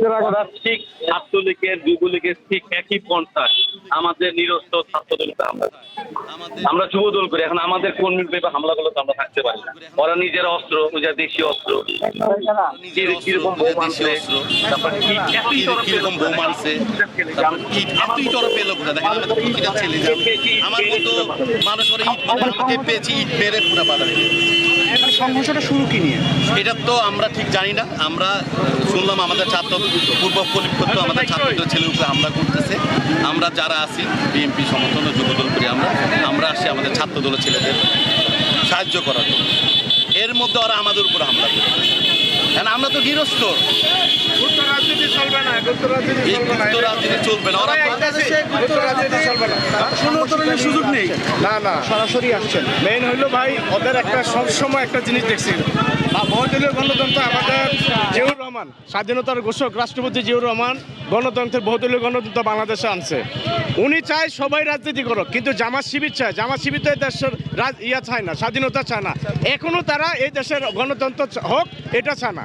ওরা ঠিক ছাত্রলীগের যুবলীগের ঠিক একই পন্থা আমাদের নিরস্ত্র ছাত্রদলকে আমরা যুবদল করি। এখন আমাদের কর্মীর ব্যাপারে হামলা করলে তো আমরা থাকতে পারি না। ওরা নিজের অস্ত্র, নিজের দেশীয় অস্ত্র, কিরকম বউ মানছে, তারপর কিরকম বউ মানছে, এত ইট ওরা পেলো কোথা? দেখেন আমি তো প্রতিটা ছেলে আমার মতো মানুষ ওরা ইট মানে আমাকে পেয়েছি, ইট মেরে পুরা বাধা হয়ে সংঘর্ষটা শুরু কি নিয়ে এটা তো আমরা ঠিক জানি না। আমরা শুনলাম আমাদের ছাত্র পূর্ব পরিকল্পিত আমাদের ছাত্রদের ছেলের উপরে হামলা করতেছে। আমরা যারা আছি বিএনপি সমর্থন যুবদল করি, আমরা আসি আমাদের ছাত্র দলের ছেলেদের সাহায্য করার জন্য। এর মধ্যে ওরা আমাদের উপরে হামলা করতেছে। কারণ আমরা তো গৃহস্থ, রাজনীতি চলবে না, এই গুপ্ত রাজনীতি চলবে না। ওরা কোনো ধরনের সুযোগ নেই। না না, সরাসরি আসছেন। মেইন হইলো ভাই ওদের একটা সবসময় একটা জিনিস দেখছি, বহুদলীয় গণতন্ত্র আমাদের জিয়াউর রহমান স্বাধীনতার ঘোষক রাষ্ট্রপতি জিয়াউর রহমান গণতন্ত্রের বহুদলীয় গণতন্ত্র বাংলাদেশে আনছে। উনি চায় সবাই রাজনীতি করুক, কিন্তু জামাত শিবির চায়, জামাত শিবির তো এই দেশের চায় না, স্বাধীনতা চায় না। এখনো তারা এই দেশের গণতন্ত্র হোক এটা চায় না।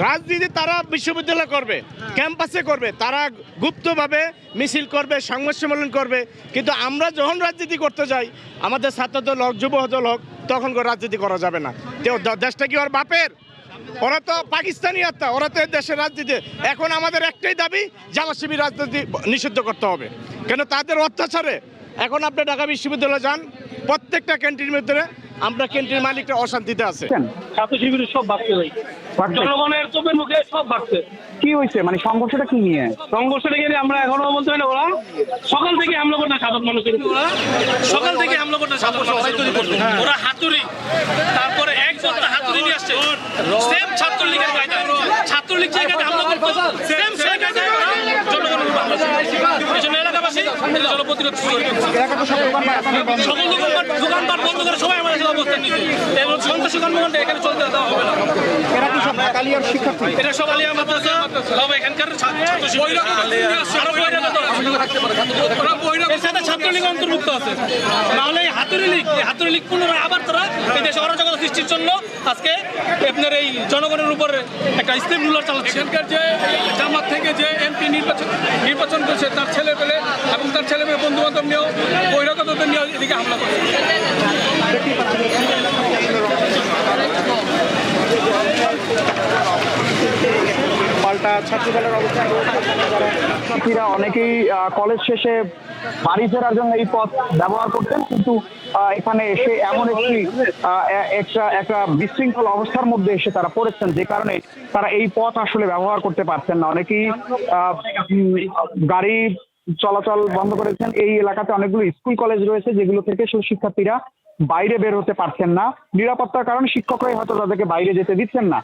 রাজনীতি তারা বিশ্ববিদ্যালয় করবে, ক্যাম্পাসে করবে, তারা গুপ্তভাবে মিছিল করবে, সংবাদ সম্মেলন করবে। কিন্তু আমরা যখন রাজনীতি করতে যাই, আমাদের ছাত্রদল হোক যুবদল হোক, তখন রাজনীতি করা যাবে না। দেশটা কি ওর বাপের? ওরা তো পাকিস্তানি আত্মা, ওরা তো দেশের রাজনীতি। এখন আমাদের একটাই দাবি, জামাত শিবির রাজনীতি নিষিদ্ধ করতে হবে। কেন তাদের অত্যাচারে এখন আপনি ঢাকা বিশ্ববিদ্যালয়ে যান, প্রত্যেকটা ক্যান্টিনের ভিতরে আমরা ক্যান্টিন মালিকরা অশান্তিতে আছে। ছাত্র শিবিরের সব বাড়ছে ভাই, জনগণের চোখের মুখে সব বাড়ছে। কি হয়েছে মানে সংঘর্ষটা কি নিয়ে? সংঘর্ষটা নিয়ে আমরা এখনো বলতে পারি না। ওরা সকাল থেকে হামলা করতে সাধারণ মানুষের উপর, সকাল থেকে হামলা করতে সাধারণ মানুষের উপর। ওরা হাতুড়ি, তারপরে একজন হাতুড়ি নিয়ে আসছে, সেম ছাত্রলীগের কায়দায়, ছাত্রলীগ যে কায়দায় হামলা করতো সেম সেই কায়দায় জনগণের উপর হামলা করছে। এই জন্য এলাকাবাসী এটা জনপ্রতিরোধ শুরু করেছে। সকল দোকানপাট বন্ধ করে সবাই আমাদের অবস্থান নিচ্ছে। এবং সন্ত্রাসী কর্মকাণ্ড এখানে চলতে দেওয়া হবে না। এরা কি সব ঢাকালিয়ার শিক্ষার্থী? এটা সব আলিয়া মাদ্রাসা, সব এখানকার ছাত্রলীগ অন্তর্ভুক্ত আছে। নাহলে হাতুড়ি লীগ পুনরায় আবার তারা এই দেশে অরাজকতা সৃষ্টির জন্য আজকে আপনার এই জনগণের উপর একটা স্টেপ রুলার চালাচ্ছে। এখানকার যে জামাত থেকে যে এমপি নির্বাচন করছে, তার ছেলে পেলে এবং তার ছেলে মেয়ে বন্ধু বান্ধব নিয়েও বহিরাগতদের নিয়ে এদিকে হামলা করছে। পাল্টা ছাত্রদলের অবস্থান। ছাত্রীরা অনেকেই কলেজ শেষে বাড়ি ফেরার জন্য এই পথ ব্যবহার করতেন, কিন্তু এখানে এসে এমন একটা বিশৃঙ্খল অবস্থার মধ্যে এসে তারা পড়েছেন, যে কারণে তারা এই পথ আসলে ব্যবহার করতে পারছেন না। অনেকেই গাড়ি চলাচল বন্ধ করেছেন। এই এলাকাতে অনেকগুলো স্কুল কলেজ রয়েছে, যেগুলো থেকে শিক্ষার্থীরা বাইরে বের হতে পারছেন না। নিরাপত্তার কারণে শিক্ষকরাই হয়তো তাদেরকে বাইরে যেতে দিচ্ছেন না।